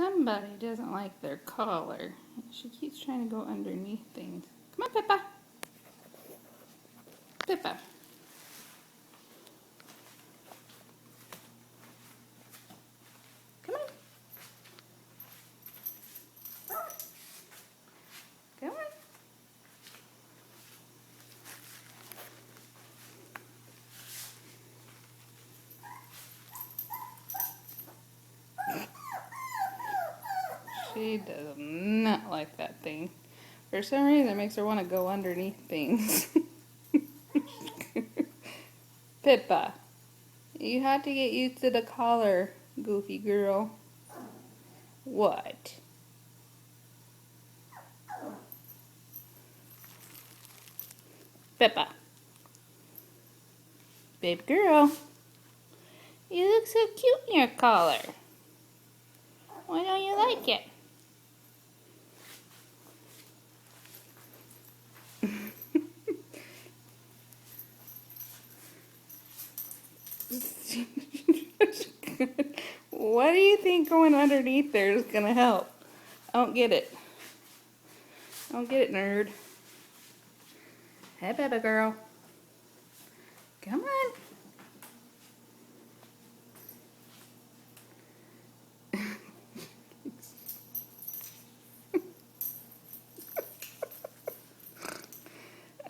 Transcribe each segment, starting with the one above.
Somebody doesn't like their collar. She keeps trying to go underneath things. Come on, Pippa. Pippa. Come on. Come on. She does not like that thing. For some reason, it makes her want to go underneath things. Pippa, you have to get used to the collar, goofy girl. What? Pippa. Babe girl, you look so cute in your collar. Why don't you like it? What do you think going underneath there is going to help? I don't get it. I don't get it, nerd. Hey, baby girl. Come on.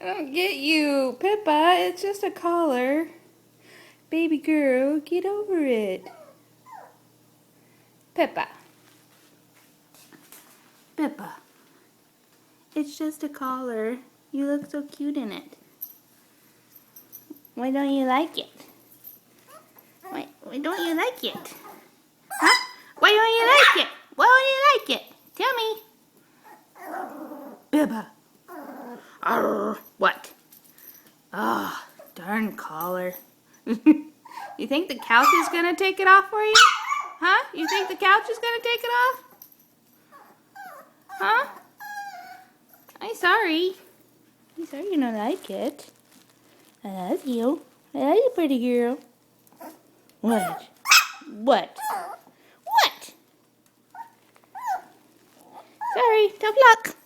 I don't get you, Pippa. It's just a collar. Baby girl, get over it. Pippa. Pippa. It's just a collar. You look so cute in it. Why don't you like it? Why don't you like it? Huh? Why don't you like it? Why don't you like it? Tell me. Pippa. Arr, what? Ah, oh, darn collar. You think the couch is going to take it off for you? Huh? You think the couch is going to take it off? Huh? I'm sorry. I'm sorry you don't like it. I love you. I love you, pretty girl. What? What? What? Sorry, tough luck.